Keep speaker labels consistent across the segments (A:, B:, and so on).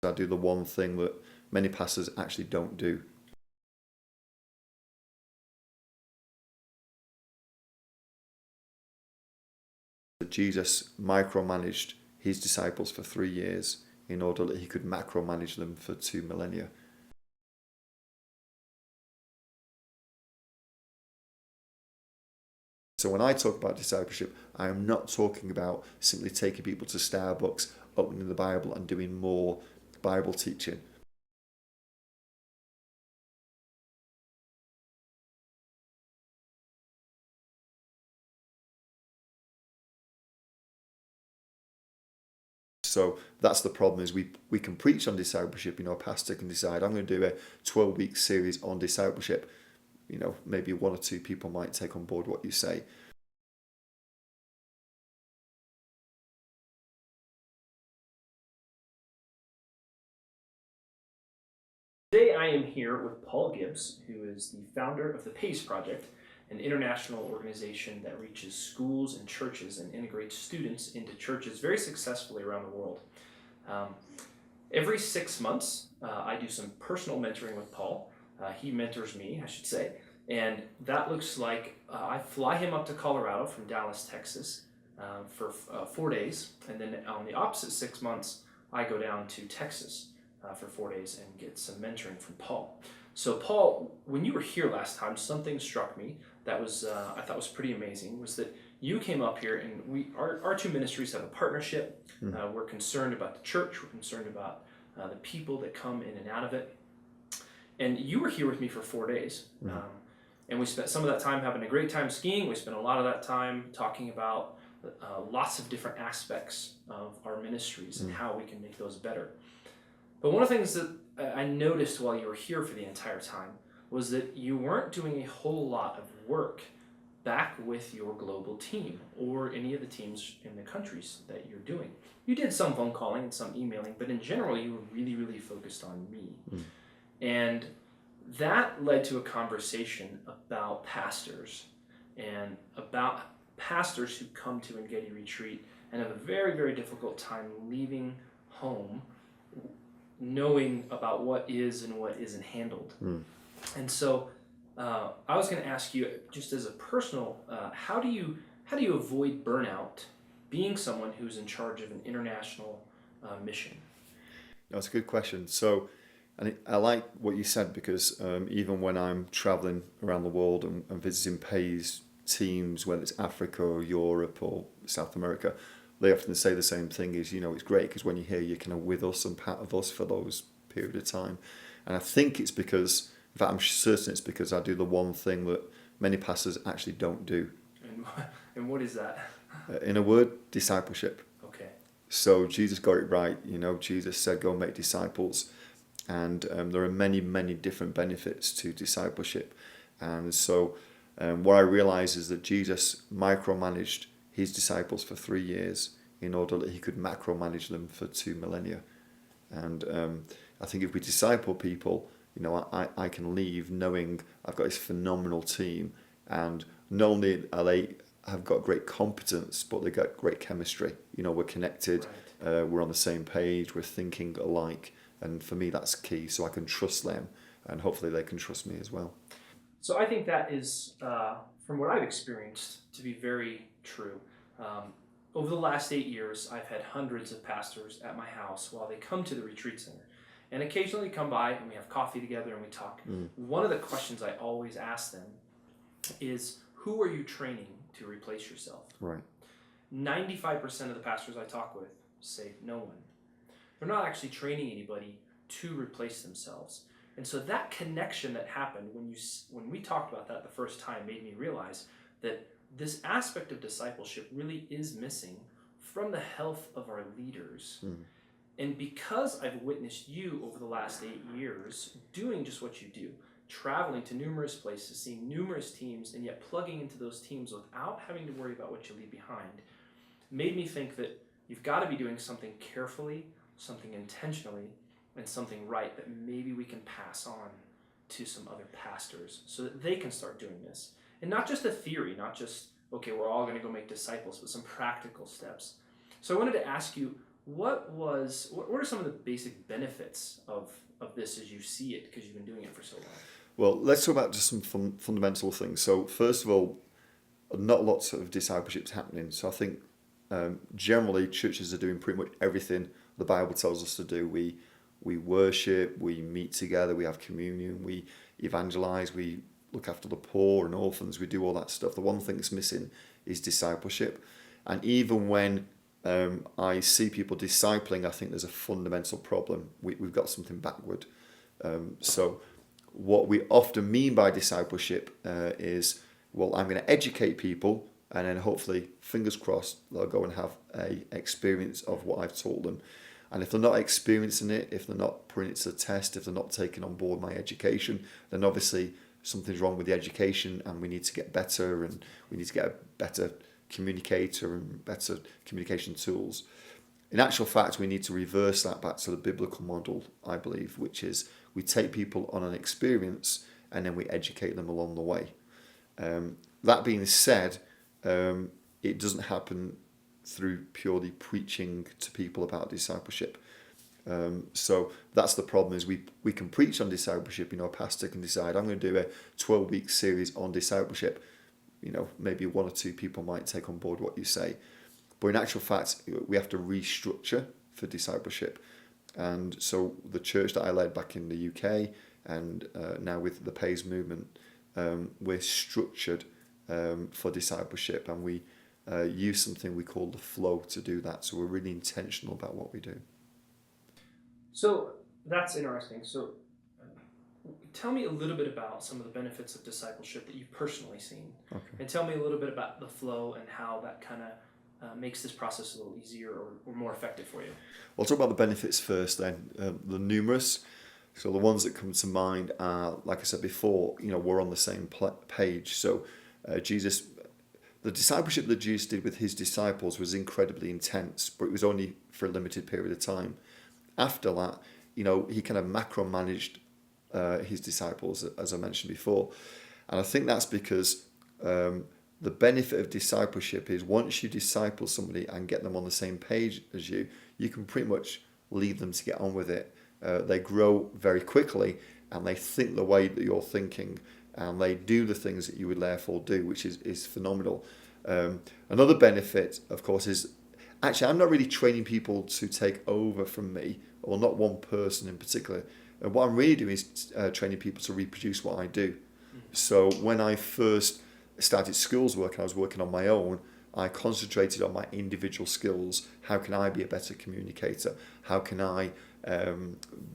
A: I do the one thing that many pastors actually don't do. That Jesus micromanaged his disciples for 3 years in order that he could macromanage them for 2 millennia. So when I talk about discipleship, I am not talking about simply taking people to Starbucks, opening the Bible and doing more Bible teaching. So that's the problem, is we can preach on discipleship. A pastor can decide, I'm going to do a 12-week series on discipleship. Maybe one or two people might take on board what you say.
B: Today I am here with Paul Gibbs, who is the founder of the PACE Project, an international organization that reaches schools and churches and integrates students into churches very successfully around the world. Every 6 months, I do some personal mentoring with Paul. He mentors me, I should say, and that looks like I fly him up to Colorado from Dallas, Texas, for 4 days, and then on the opposite 6 months, I go down to Texas for 4 days and get some mentoring from Paul. So Paul, when you were here last time, something struck me that was I thought was pretty amazing, was that you came up here, and our two ministries have a partnership. We're concerned about the church. We're concerned about the people that come in and out of it. And you were here with me for 4 days. And we spent some of that time having a great time skiing. We spent a lot of that time talking about lots of different aspects of our ministries and how we can make those better. But one of the things that I noticed while you were here for the entire time was that you weren't doing a whole lot of work back with your global team or any of the teams in the countries that you're doing. You did some phone calling and some emailing, but in general, you were really, really focused on me. And that led to a conversation about pastors and about pastors who come to Engedi Retreat and have a very, very difficult time leaving home, knowing about what is and what isn't handled. And so I was going to ask you, just as a personal, how do you avoid burnout being someone who's in charge of an international mission?
A: That's a good question. So, and I like what you said, because even when I'm traveling around the world and visiting PAYS teams, whether it's Africa or Europe or South America, they often say the same thing, is, it's great because when you're here, you're kind of with us and part of us for those period of time. And I think it's because, in fact, I'm certain it's because I do the one thing that many pastors actually don't do.
B: And what is that?
A: In a word, discipleship.
B: Okay.
A: So Jesus got it right. Jesus said, go make disciples. And there are many, many different benefits to discipleship. And so what I realize is that Jesus micromanaged his disciples for 3 years in order that he could macromanage them for 2 millennia. And I think if we disciple people, I can leave knowing I've got this phenomenal team, and not only are they have got great competence, but they got great chemistry. We're connected, right. We're on the same page, we're thinking alike. And for me, that's key, so I can trust them, and hopefully they can trust me as well.
B: So I think that is, from what I've experienced, to be very true. Over the last 8 years, I've had hundreds of pastors at my house while they come to the retreat center, and occasionally come by and we have coffee together and we talk. One of the questions I always ask them is, who are you training to replace yourself?
A: Right.
B: 95% of the pastors I talk with say no one. They're not actually training anybody to replace themselves. And so that connection that happened when we talked about that the first time made me realize that this aspect of discipleship really is missing from the health of our leaders. And because I've witnessed you over the last 8 years doing just what you do, traveling to numerous places, seeing numerous teams, and yet plugging into those teams without having to worry about what you leave behind, made me think that you've got to be doing something carefully, something intentionally, and something right that maybe we can pass on to some other pastors so that they can start doing this. And not just a theory, not just, okay, we're all going to go make disciples, but some practical steps. So I wanted to ask you, what are some of the basic benefits of this as you see it, because you've been doing it for so long?
A: Well, let's talk about just some fundamental things. So first of all, not lots of discipleship's happening. So I think generally churches are doing pretty much everything the Bible tells us to do. We worship, we meet together, we have communion, we evangelize, we look after the poor and orphans, we do all that stuff. The one thing that's missing is discipleship. And even when I see people discipling, I think there's a fundamental problem. We've got something backward. So what we often mean by discipleship is, well, I'm going to educate people, and then hopefully, fingers crossed, they'll go and have a experience of what I've taught them. And if they're not experiencing it, if they're not putting it to the test, if they're not taking on board my education, then obviously something's wrong with the education, and we need to get better, and we need to get a better communicator and better communication tools. In actual fact, we need to reverse that back to the biblical model, I believe, which is we take people on an experience and then we educate them along the way. That being said, it doesn't happen through purely preaching to people about discipleship. So that's the problem, is we can preach on discipleship. A pastor can decide, I'm going to do a 12-week series on discipleship. Maybe one or two people might take on board what you say. But in actual fact, we have to restructure for discipleship. And so the church that I led back in the UK, and now with the PAIS movement, we're structured for discipleship, and we use something we call the flow to do that. So we're really intentional about what we do.
B: So that's interesting. So tell me a little bit about some of the benefits of discipleship that you've personally seen.
A: Okay.
B: And tell me a little bit about the flow and how that kind of makes this process a little easier or more effective for you.
A: Well, I'll talk about the benefits first then. The numerous. So the ones that come to mind are, like I said before, we're on the same page. So the discipleship that Jesus did with his disciples was incredibly intense, but it was only for a limited period of time. After that, he kind of macro-managed his disciples, as I mentioned before. And I think that's because the benefit of discipleship is once you disciple somebody and get them on the same page as you can pretty much leave them to get on with it. They grow very quickly, and they think the way that you're thinking, and they do the things that you would therefore do, which is phenomenal. Another benefit, of course, is actually I'm not really training people to take over from me, or not one person in particular. What I'm really doing is training people to reproduce what I do. So when I first started schools work, I was working on my own. I concentrated on my individual skills. How can I be a better communicator? How can I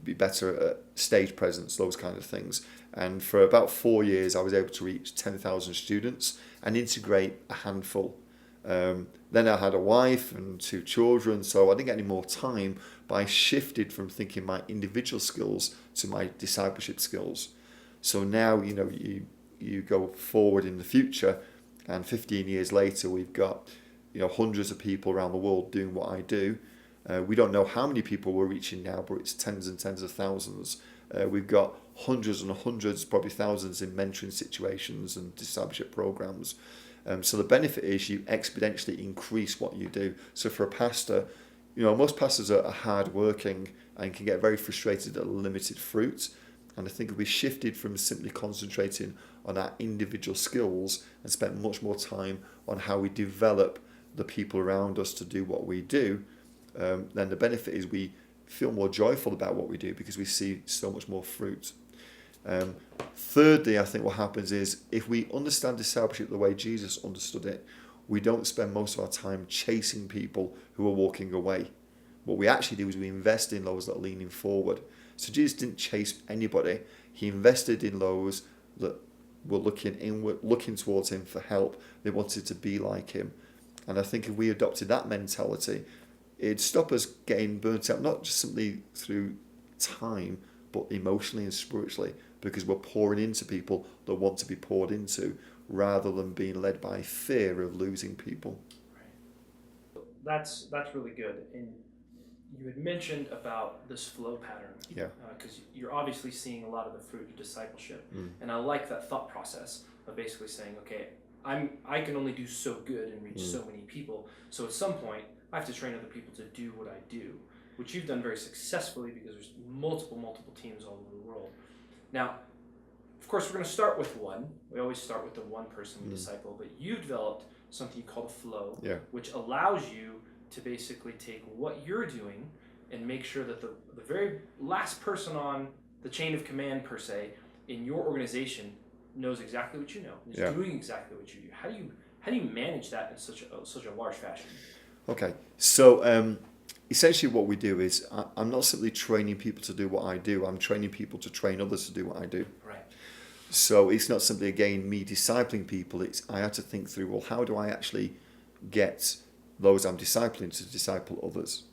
A: be better at stage presence, those kind of things. And for about 4 years, I was able to reach 10,000 students and integrate a handful. Then I had a wife and 2 children, so I didn't get any more time, but I shifted from thinking my individual skills to my discipleship skills. So now, you go forward in the future, and 15 years later, we've got hundreds of people around the world doing what I do. We don't know how many people we're reaching now, but it's tens and tens of thousands. We've got hundreds and hundreds, probably thousands in mentoring situations and discipleship programs. So the benefit is you exponentially increase what you do. So for a pastor, most pastors are hard working and can get very frustrated at limited fruit. And I think if we shifted from simply concentrating on our individual skills and spent much more time on how we develop the people around us to do what we do, then the benefit is we feel more joyful about what we do because we see so much more fruit. Thirdly, I think what happens is if we understand discipleship the way Jesus understood it, we don't spend most of our time chasing people who are walking away. What we actually do is we invest in those that are leaning forward. So Jesus didn't chase anybody. He invested in those that were looking inward, looking towards him for help. They wanted to be like him. And I think if we adopted that mentality, it'd stop us getting burnt out, not just simply through time, but emotionally and spiritually, because we're pouring into people that want to be poured into, rather than being led by fear of losing people.
B: Right. That's really good. And you had mentioned about this flow pattern.
A: Yeah.
B: Because you're obviously seeing a lot of the fruit of discipleship. And I like that thought process of basically saying, okay, I can only do so good and reach so many people. So at some point, I have to train other people to do what I do, which you've done very successfully because there's multiple teams all over the world. Now, of course, we're going to start with one. We always start with the one person we disciple, but you've developed something you call a flow, which allows you to basically take what you're doing and make sure that the very last person on the chain of command, per se, in your organization knows exactly what you know, is doing exactly what you do. How do you manage that in such a large fashion?
A: Okay, so essentially what we do is I'm not simply training people to do what I do. I'm training people to train others to do what I do.
B: Right.
A: So it's not simply, again, me discipling people. It's I have to think through, well, how do I actually get those I'm discipling to disciple others?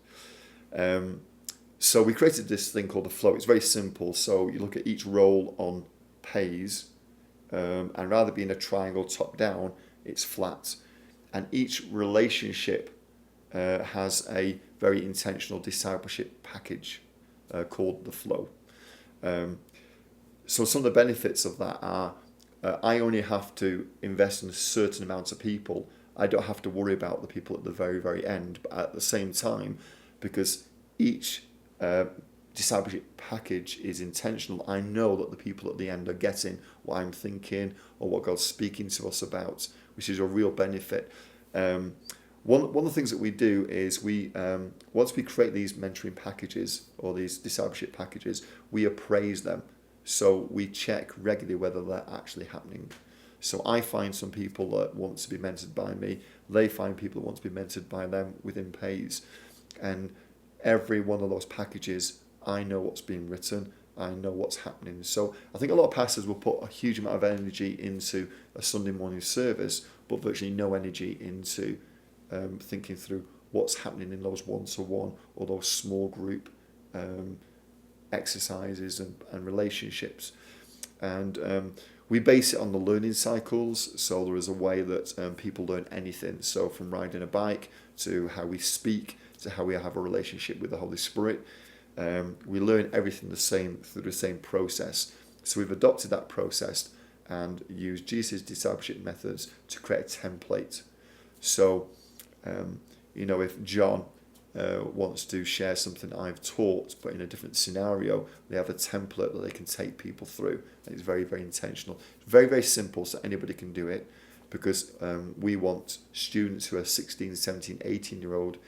A: So we created this thing called the flow. It's very simple. So you look at each role on pays, and rather than being a triangle top down, it's flat. And each relationship has a very intentional discipleship package called the flow. So some of the benefits of that are I only have to invest in a certain amount of people. I don't have to worry about the people at the very, very end. But at the same time, because each discipleship package is intentional, I know that the people at the end are getting what I'm thinking or what God's speaking to us about, which is a real benefit. One of the things that we do is we once we create these mentoring packages or these discipleship packages, we appraise them. So we check regularly whether they're actually happening. So I find some people that want to be mentored by me. They find people that want to be mentored by them within pays. And every one of those packages, I know what's being written. I know what's happening. So I think a lot of pastors will put a huge amount of energy into a Sunday morning service, but virtually no energy into thinking through what's happening in those one-to-one or those small group exercises and relationships. And we base it on the learning cycles. So there is a way that people learn anything. So from riding a bike to how we speak to how we have a relationship with the Holy Spirit. We learn everything the same through the same process. So we've adopted that process and used Jesus' discipleship methods to create a template. So, if John wants to share something I've taught, but in a different scenario, they have a template that they can take people through. And it's very, very intentional. Very, very simple, so anybody can do it, because we want students who are 16, 17, 18-year-old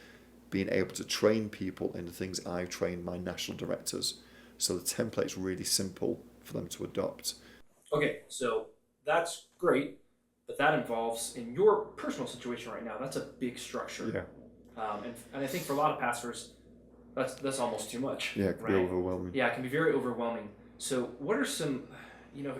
A: being able to train people in the things I've trained my national directors. So the template's really simple for them to adopt.
B: Okay, so that's great, but that involves, in your personal situation right now, that's a big structure.
A: Yeah.
B: And I think for a lot of pastors, that's almost too much.
A: Yeah, it can be overwhelming.
B: Yeah, it can be very overwhelming. So what are some,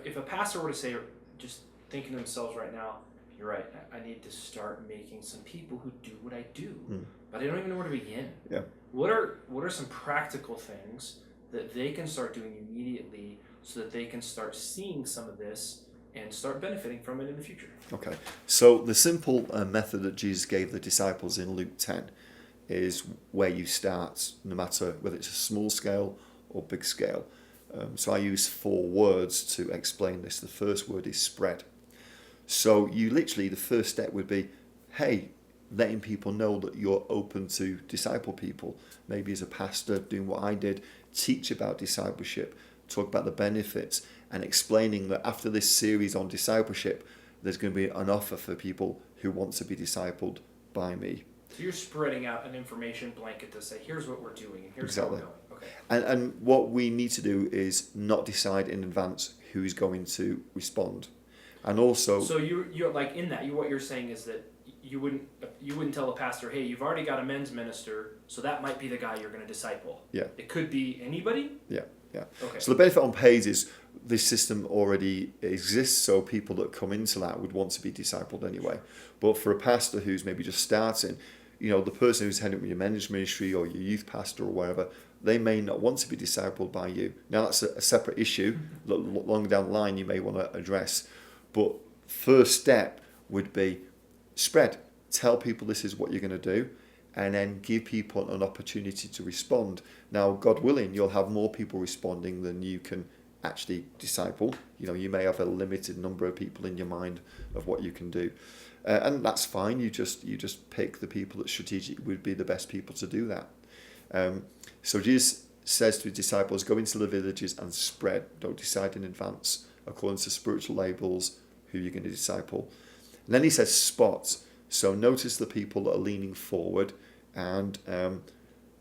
B: if a pastor were to say, just thinking to themselves right now, you're right, I need to start making some people who do what I do, but I don't even know where to begin.
A: Yeah.
B: What are some practical things that they can start doing immediately so that they can start seeing some of this and start benefiting from it in the future?
A: Okay, so the simple method that Jesus gave the disciples in Luke 10 is where you start, no matter whether it's a small scale or big scale. So I use 4 words to explain this. The first word is spread. So you literally, the first step would be, hey, letting people know that you're open to disciple people. Maybe as a pastor doing what I did, teach about discipleship, talk about the benefits, and explaining that after this series on discipleship, there's going to be an offer for people who want to be discipled by me.
B: So you're spreading out an information blanket to say, here's what we're doing, and here's how we're going. Okay.
A: And what we need to do is not decide in advance who's going to respond. And also,
B: so you're like in that. What you're saying is that you wouldn't tell a pastor, hey, you've already got a men's minister, so that might be the guy you're going to disciple.
A: Yeah.
B: It could be anybody.
A: Yeah.
B: Okay.
A: So the benefit on pays is this system already exists, so people that come into that would want to be discipled anyway. But for a pastor who's maybe just starting, the person who's heading up your men's ministry or your youth pastor or whatever, they may not want to be discipled by you. Now that's a separate issue that longer down the line you may want to address. But first step would be spread. Tell people this is what you're going to do, and then give people an opportunity to respond. Now, God willing, you'll have more people responding than you can actually disciple. You may have a limited number of people in your mind of what you can do. And that's fine. You just pick the people that strategically would be the best people to do that. So Jesus says to his disciples, go into the villages and spread. Don't decide in advance according to spiritual labels who you're going to disciple. And then he says spot. So notice the people that are leaning forward, and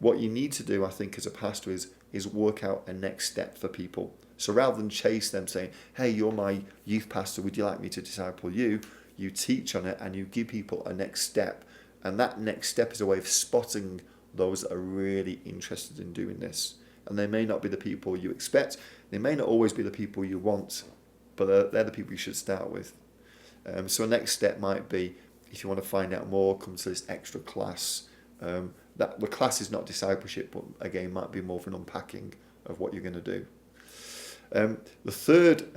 A: what you need to do, I think, as a pastor is work out a next step for people. So rather than chase them saying, hey, you're my youth pastor, would you like me to disciple you? You teach on it and you give people a next step. And that next step is a way of spotting those that are really interested in doing this. And they may not be the people you expect. They may not always be the people you want, but they're the people you should start with. So a next step might be, if you want to find out more, come to this extra class. That the class is not discipleship, but again, might be more of an unpacking of what you're going to do. The third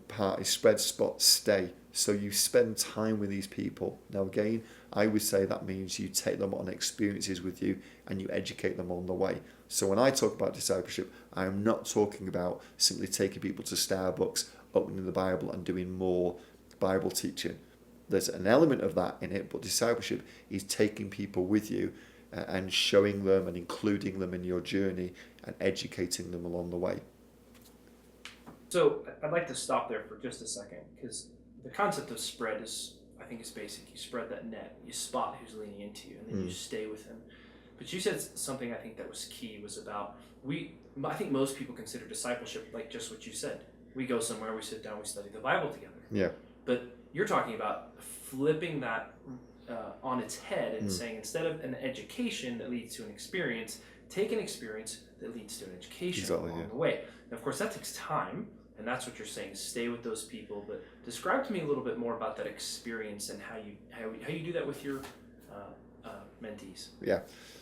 A: part is spread, spot, stay. So you spend time with these people. Now again, I would say that means you take them on experiences with you and you educate them on the way. So when I talk about discipleship, I am not talking about simply taking people to Starbucks, opening the Bible and doing more Bible teaching. There's an element of that in it, but discipleship is taking people with you and showing them and including them in your journey and educating them along the way.
B: So I'd like to stop there for just a second, because the concept of spread is, I think, is basic. You spread that net, you spot who's leaning into you, and then you stay with him. But you said something I think that was key, was about, I think most people consider discipleship like just what you said. We go somewhere, we sit down, we study the Bible together.
A: Yeah.
B: But you're talking about flipping that on its head and saying, instead of an education that leads to an experience, take an experience that leads to an education along the way. And of course, that takes time. And that's what you're saying, stay with those people. But describe to me a little bit more about that experience and how you do that with your mentees.
A: Yeah.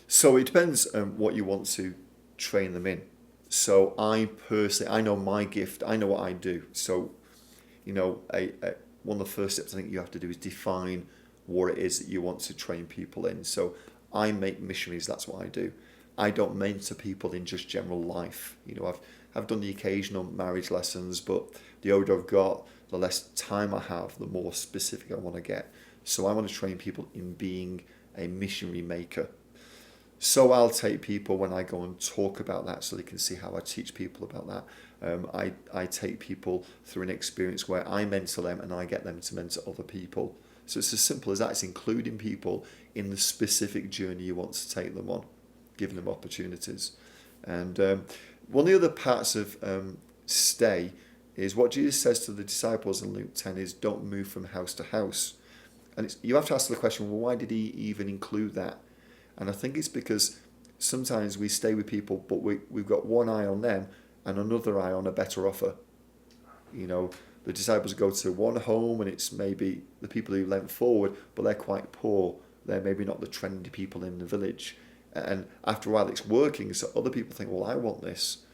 A: So it depends what you want to train them in. So I know my gift, I know what I do. So, one of the first steps I think you have to do is define what it is that you want to train people in. So I make missionaries, that's what I do. I don't mentor people in just general life. I've done the occasional marriage lessons, but the older I've got, the less time I have, the more specific I want to get. So I want to train people in being a missionary maker. So I'll take people when I go and talk about that so they can see how I teach people about that. I take people through an experience where I mentor them and I get them to mentor other people. So it's as simple as that. It's including people in the specific journey you want to take them on, giving them opportunities. And one of the other parts of stay is what Jesus says to the disciples in Luke 10 is don't move from house to house. And you have to ask the question, well, why did he even include that? And I think it's because sometimes we stay with people, but we've got one eye on them and another eye on a better offer. The disciples go to one home and it's maybe the people who leant forward, but they're quite poor. They're maybe not the trendy people in the village. And after a while it's working, so other people think, well, I want this.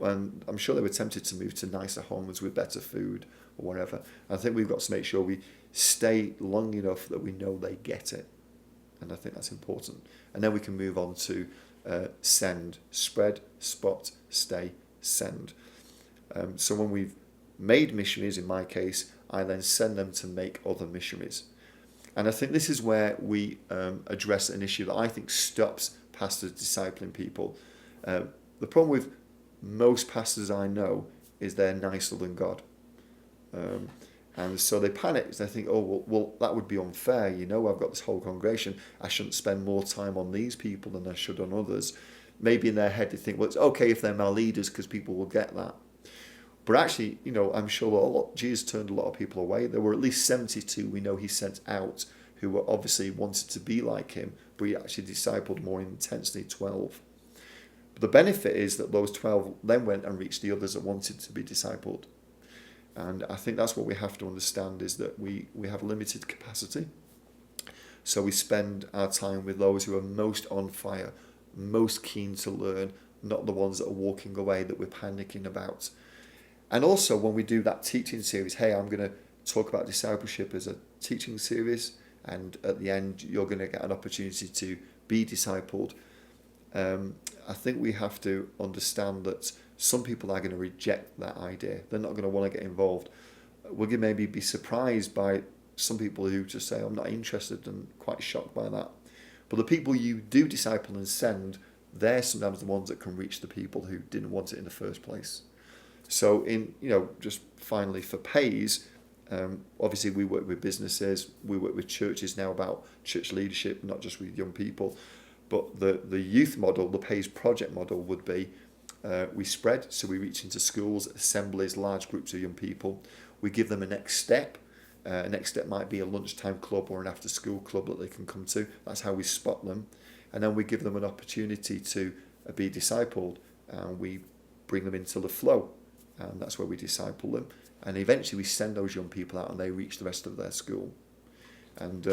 A: And I'm sure they were tempted to move to nicer homes with better food or whatever. I think we've got to make sure we stay long enough that we know they get it. And I think that's important. And then we can move on to send, spread, spot, stay, send. So when we've made missionaries, in my case, I then send them to make other missionaries. And I think this is where we address an issue that I think stops pastors discipling people. The problem with most pastors I know is they're nicer than God. And so they panic. They think, oh, well, that would be unfair. I've got this whole congregation. I shouldn't spend more time on these people than I should on others. Maybe in their head they think, well, it's okay if they're my leaders because people will get that. But actually, I'm sure Jesus turned a lot of people away. There were at least 72 we know he sent out who were obviously wanted to be like him, but he actually discipled more intensely 12. But the benefit is that those 12 then went and reached the others that wanted to be discipled. And I think that's what we have to understand, is that we have limited capacity. So we spend our time with those who are most on fire, most keen to learn, not the ones that are walking away that we're panicking about. And also when we do that teaching series, hey, I'm going to talk about discipleship as a teaching series, and at the end you're going to get an opportunity to be discipled. I think we have to understand that Some people are going to reject that idea. They're not going to want to get involved. We're going to maybe be surprised by some people who just say, I'm not interested, and quite shocked by that. But the people you do disciple and send, they're sometimes the ones that can reach the people who didn't want it in the first place. So just finally for Pays, obviously we work with businesses, we work with churches now about church leadership, not just with young people. But the youth model, the Pays project model would be, we spread, so we reach into schools, assemblies, large groups of young people. We give them a next step. A next step might be a lunchtime club or an after school club that they can come to. That's how we spot them. And then we give them an opportunity to be discipled, and we bring them into the flow. And that's where we disciple them. And eventually we send those young people out and they reach the rest of their school. And,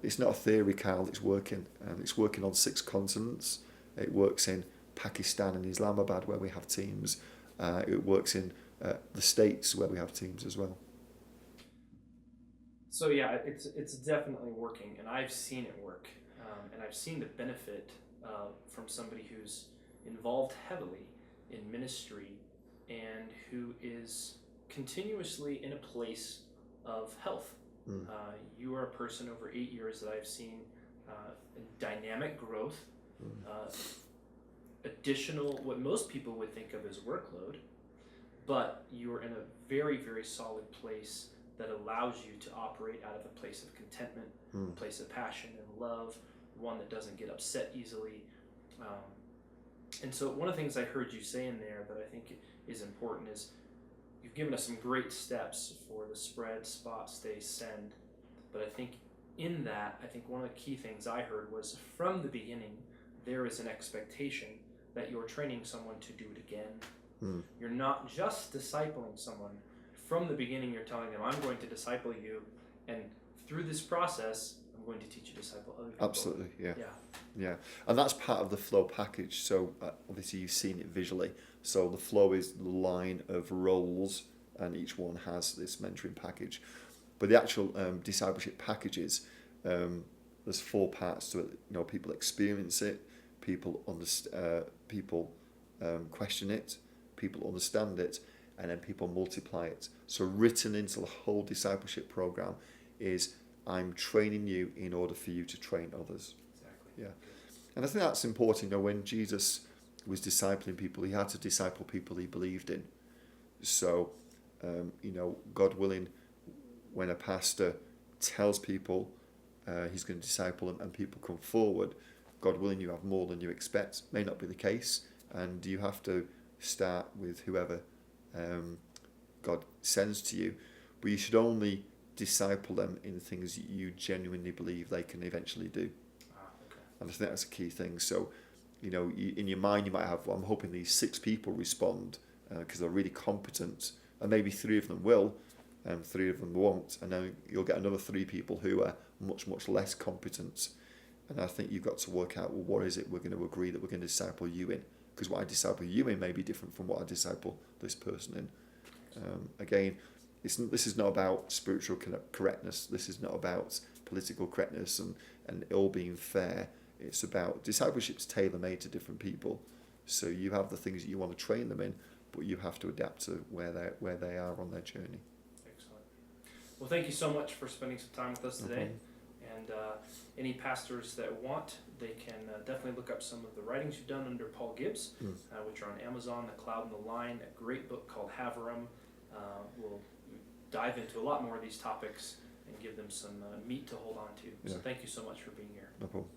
A: it's not a theory, Carl, it's working. And it's working on 6 continents. It works in Pakistan and Islamabad where we have teams. It works in the States where we have teams as well.
B: So yeah, it's definitely working, and I've seen it work, and I've seen the benefit from somebody who's involved heavily in ministry and who is continuously in a place of health. You are a person over 8 years that I've seen dynamic growth, additional, what most people would think of as workload, but you're in a very, very solid place that allows you to operate out of a place of contentment, a place of passion and love, one that doesn't get upset easily. And so one of the things I heard you say in there that I think is important is you've given us some great steps for the spread, spot, stay, send. But I think in that, one of the key things I heard was from the beginning, there is an expectation that you're training someone to do it again. You're not just discipling someone. From the beginning, you're telling them, I'm going to disciple you, and through this process, I'm going to teach you to disciple other people.
A: Absolutely, yeah. And that's part of the flow package. So obviously you've seen it visually. So the flow is the line of roles, and each one has this mentoring package. But the actual discipleship packages, there's 4 parts to it. People experience it, people question it, people understand it, and then people multiply it. So written into the whole discipleship program is, I'm training you in order for you to train others.
B: Exactly.
A: Yeah. And I think that's important. When Jesus was discipling people, he had to disciple people he believed in. So, God willing, when a pastor tells people he's going to disciple them and people come forward, God willing, you have more than you expect. May not be the case, and you have to start with whoever God sends to you, but you should only disciple them in things you genuinely believe they can eventually do.
B: Okay.
A: And I think that's a key thing. So, in your mind you might have, I'm hoping these 6 people respond because they're really competent, and maybe 3 of them will, and 3 of them won't, and then you'll get another 3 people who are much, much less competent. And I think you've got to work out, well, what is it we're going to agree that we're going to disciple you in? Because what I disciple you in may be different from what I disciple this person in. Again, this is not about spiritual correctness. This is not about political correctness and it all being fair. It's about discipleship's tailor-made to different people. So you have the things that you want to train them in, but you have to adapt to where they are on their journey.
B: Excellent. Well, thank you so much for spending some time with us today. And any pastors that want, they can definitely look up some of the writings you've done under Paul Gibbs, which are on Amazon, The Cloud and the Line, a great book called Haverum. We'll dive into a lot more of these topics and give them some meat to hold on to. So thank you so much for being here.
A: No problem.